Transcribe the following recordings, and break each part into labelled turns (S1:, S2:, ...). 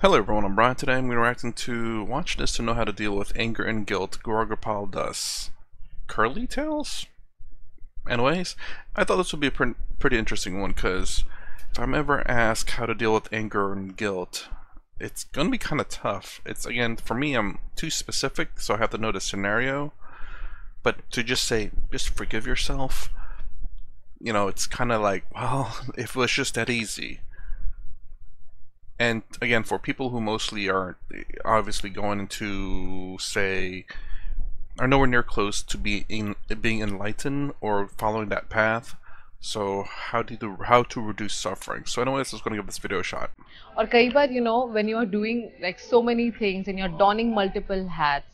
S1: Hello everyone, I'm Brian. Today I'm going to reacting to Watch This to Know How to Deal with Anger and Guilt, Guar does. Curly Tails? Anyways, I thought this would be a pretty interesting one because if I'm ever asked how to deal with anger and guilt, it's going to be kind of tough. It's, again, for me, I'm too specific, so I have to know the scenario. But to just say, just forgive yourself, you know, it's kind of like, well, if it was just that easy. And again, for people who mostly are obviously going into, say, are nowhere near close to being enlightened or following that path. So how to reduce suffering. So anyways, let's going to give this video a shot.
S2: और कई बार when you are doing like so many things and you're donning multiple hats,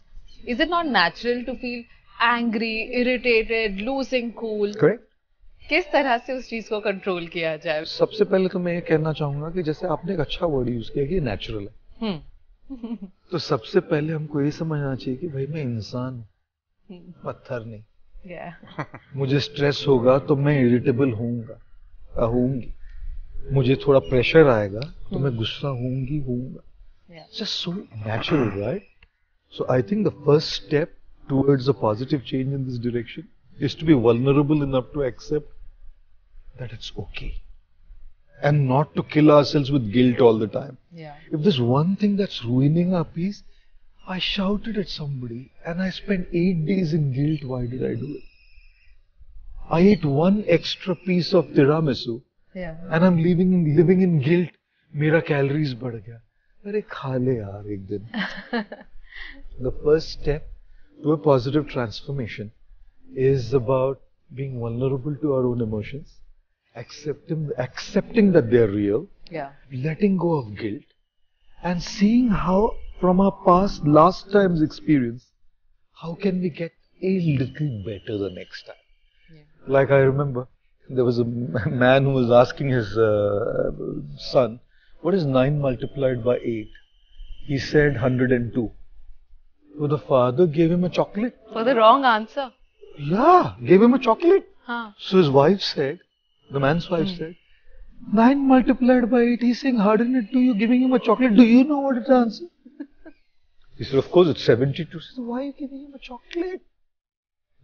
S2: is it not natural to feel angry, irritated, losing cool?
S3: Correct.
S2: किस तरह से उस चीज को control किया जाए?
S3: सबसे पहले तो मैं ये कहना चाहूंगा कि जैसे आपने एक अच्छा वर्ड यूज किया कि नेचुरल है। तो सबसे पहले हमको ये समझना चाहिए कि भाई मैं इंसान हूं, पत्थर नहीं। मुझे स्ट्रेस होगा तो मैं इरिटेबल होऊंगी। मुझे थोड़ा प्रेशर आएगा तो मैं गुस्सा होऊंगा। Just so natural, right? So I think the first step towards a positive change in this direction is to be vulnerable enough to accept that it's okay and not to kill ourselves with guilt all the time. If there's one thing that's ruining our peace, I shouted at somebody and I spent 8 days in guilt. Why did I do it? I ate one extra piece of tiramisu and I'm living in guilt. मेरा calories बढ़ गया। अरे खा ले यार एक दिन। The first step to a positive transformation is about being vulnerable to our own emotions, accepting that they're real, letting go of guilt, and seeing how, from our last time's experience, how can we get a little better the next time. Like I remember, there was a man who was asking his son, what is 9 multiplied by 8? He said 102. So the father gave him a chocolate.
S2: For the wrong answer.
S3: Yeah, gave him a chocolate.
S2: Huh.
S3: So his wife said, the man's wife said, 9 multiplied by 8, he's saying 102, you're giving him a chocolate. Do you know what is the answer? He said, of course, it's 72. She said, why are you giving him a chocolate?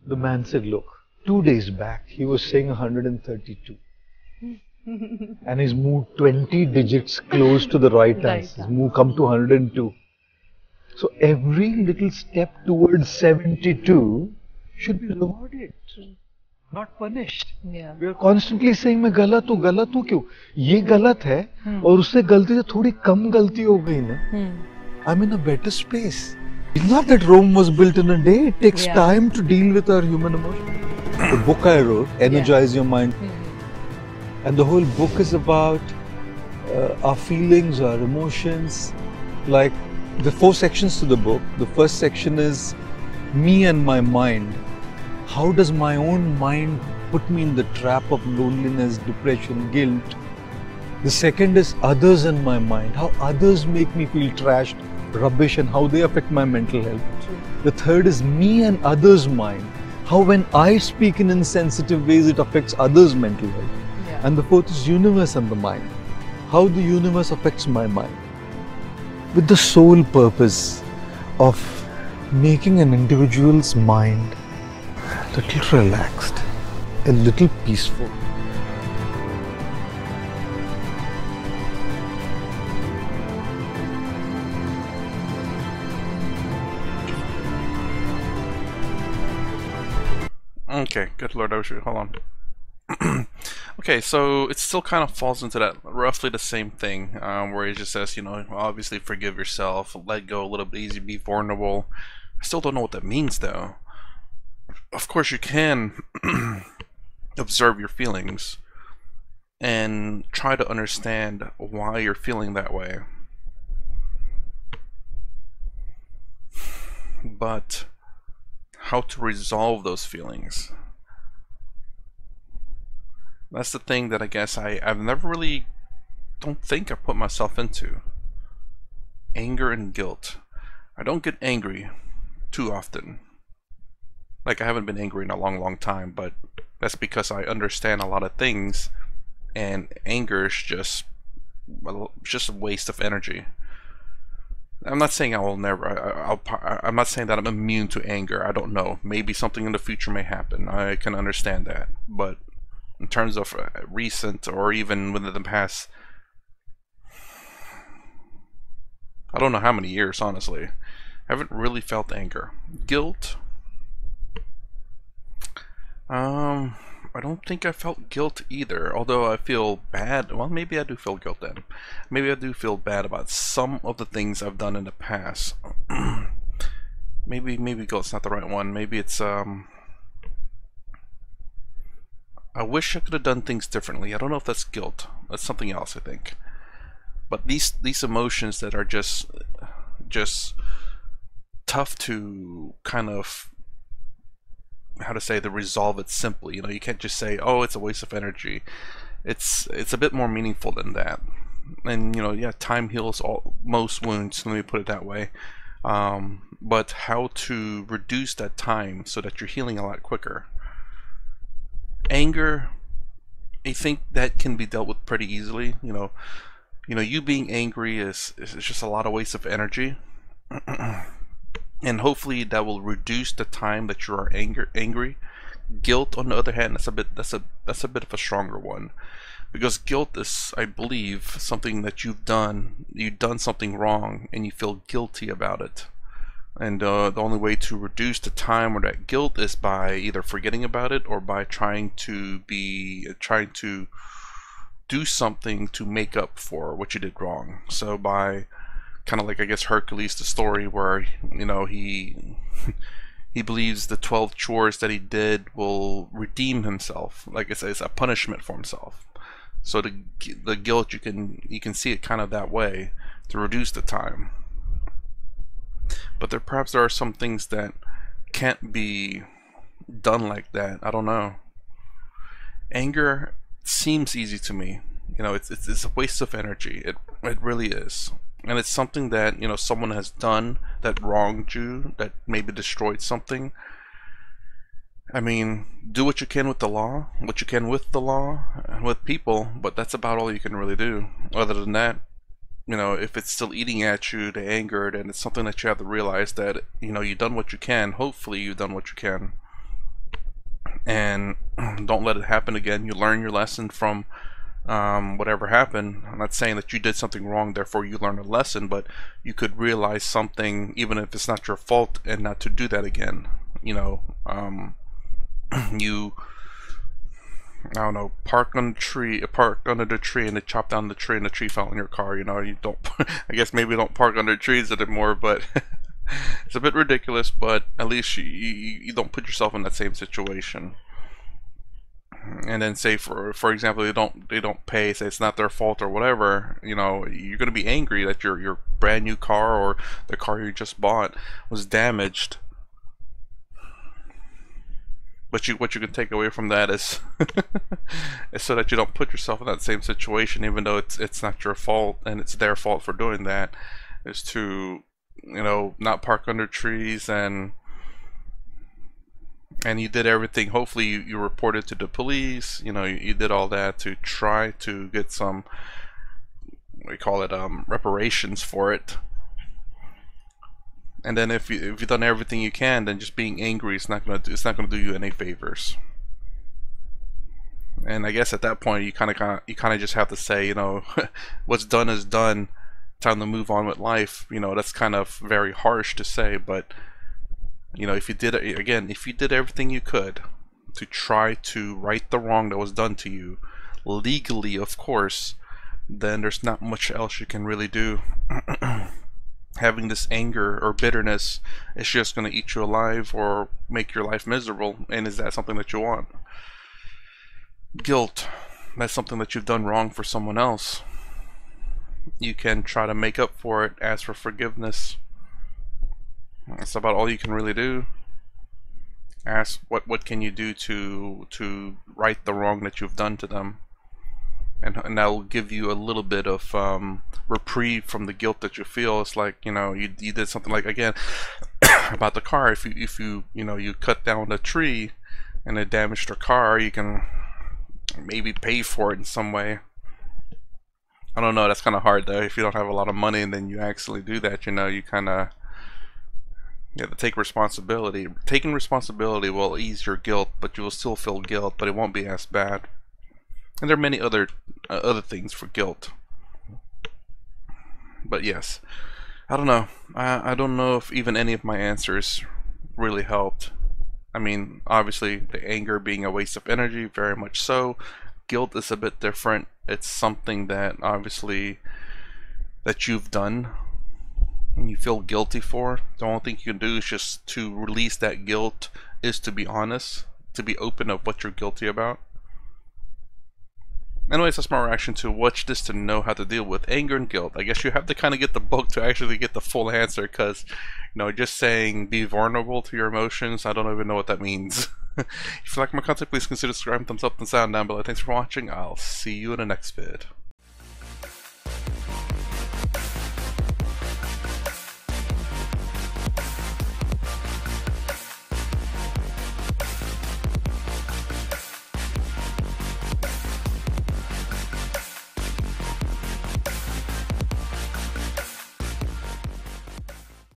S3: The man said, look, 2 days back, he was saying 132. And he's moved 20 digits close to the right answer. He's come to 102. So every little step towards 72 should be rewarded, not punished. We are constantly saying मैं गलत हूँ क्यों? ये गलत है और उससे गलती से थोड़ी कम गलती हो गई ना। I'm in a better space. It's not that Rome was built in a day. It takes time to deal with our human emotions. The book I wrote, Energize Your Mind, and the whole book is about our feelings, our emotions. Like the 4 sections to the book. The first section is me and my mind. How does my own mind put me in the trap of loneliness, depression, guilt? The second is others and my mind. How others make me feel trashed, rubbish, and how they affect my mental health. The third is me and others' mind. How when I speak in insensitive ways, it affects others' mental health. And the fourth is universe and the mind. How the universe affects my mind. With the sole purpose of making an individual's mind a little relaxed, a little peaceful.
S1: Okay, good lord, hold on. Okay, so it still kind of falls into that roughly the same thing, where it just says, you know, obviously forgive yourself, let go a little bit easy, be vulnerable. I still don't know what that means though. Of course you can observe your feelings and try to understand why you're feeling that way. But how to resolve those feelings? That's the thing that I guess I've never really, don't think I've put myself into. Anger and guilt. I don't get angry too often. Like, I haven't been angry in a long time, but that's because I understand a lot of things, and anger is just a waste of energy. I'm not saying I will never. I'm not saying that I'm immune to anger. I don't know. Maybe something in the future may happen. I can understand that. But in terms of recent or even within the past, I don't know how many years, honestly, I haven't really felt anger. Guilt. I don't think I felt guilt either, although I feel bad. Well, maybe I do feel guilt then. Maybe I do feel bad about some of the things I've done in the past. maybe guilt's not the right one. Maybe it's I wish I could have done things differently. I don't know if that's guilt. That's something else, I think. But these emotions that are just tough to kind of, how to say, to resolve it simply. You know, you can't just say, oh, it's a waste of energy. It's a bit more meaningful than that. And, you know, yeah, time heals most wounds, let me put it that way. But how to reduce that time so that you're healing a lot quicker. Anger, I think that can be dealt with pretty easily. You know, you being angry is just a lot of waste of energy. And hopefully that will reduce the time that you are angry. Guilt, on the other hand, that's a bit of a stronger one, because guilt is, I believe, something that you've done something wrong and you feel guilty about it. And the only way to reduce the time or that guilt is by either forgetting about it or by trying to do something to make up for what you did wrong. So by kind of like, I guess, Hercules, the story where, you know, he believes the 12 chores that he did will redeem himself, like it's a punishment for himself. So the guilt, you can see it kind of that way to reduce the time. But perhaps there are some things that can't be done like that. I don't know. Anger seems easy to me. You know, it's a waste of energy. It really is. And it's something that, you know, someone has done that wronged you, that maybe destroyed something. I mean, do what you can with the law, and with people, but that's about all you can really do. Other than that, you know, if it's still eating at you, the anger, then it's something that you have to realize that, you know, you've done what you can. Hopefully you've done what you can. And don't let it happen again. You learn your lesson from whatever happened. I'm not saying that you did something wrong, therefore you learn a lesson, but you could realize something, even if it's not your fault, and not to do that again. You know, you, I don't know, park under the tree and they chop down the tree and the tree fell in your car. You know, you don't, I guess maybe don't park under trees anymore, but it's a bit ridiculous, but at least you don't put yourself in that same situation. And then say, for example, they don't pay, say it's not their fault or whatever, you know, you're going to be angry that your brand new car or the car you just bought was damaged. But what you can take away from that is is so that you don't put yourself in that same situation, even though it's not your fault and it's their fault for doing that, is to, you know, not park under trees, and you did everything. Hopefully you reported to the police, you know, you did all that to try to get some, we call it reparations for it. And then if you've done everything you can, then just being angry is not gonna do you any favors. And I guess at that point you kind of just have to say, you know, what's done is done, time to move on with life. You know, that's kind of very harsh to say, but you know, if you did everything you could to try to right the wrong that was done to you, legally of course, then there's not much else you can really do. Having this anger or bitterness is just going to eat you alive or make your life miserable, and is that something that you want? Guilt, that's something that you've done wrong for someone else. You can try to make up for it, ask for forgiveness. That's about all you can really do. Ask what can you do to right the wrong that you've done to them, and that will give you a little bit of reprieve from the guilt that you feel. It's like, you know, you did something, like again about the car. If you know, you cut down the tree and it damaged your car, you can maybe pay for it in some way. I don't know. That's kind of hard though. If you don't have a lot of money and then you actually do that, you kind of you have to take responsibility. Taking responsibility will ease your guilt, but you will still feel guilt, but it won't be as bad. And there are many other things for guilt. But yes, I don't know. I don't know if even any of my answers really helped. I mean, obviously, the anger being a waste of energy, very much so. Guilt is a bit different. It's something that obviously that you've done and you feel guilty for. The only thing you can do is just to release that guilt is to be honest, to be open of what you're guilty about. Anyways, that's my reaction to watch this to know how to deal with anger and guilt. I guess you have to kind of get the book to actually get the full answer, because just saying be vulnerable to your emotions, I don't even know what that means. If you like my content, please consider subscribing, thumbs up, and sound down below. Thanks for watching. I'll see you in the next vid.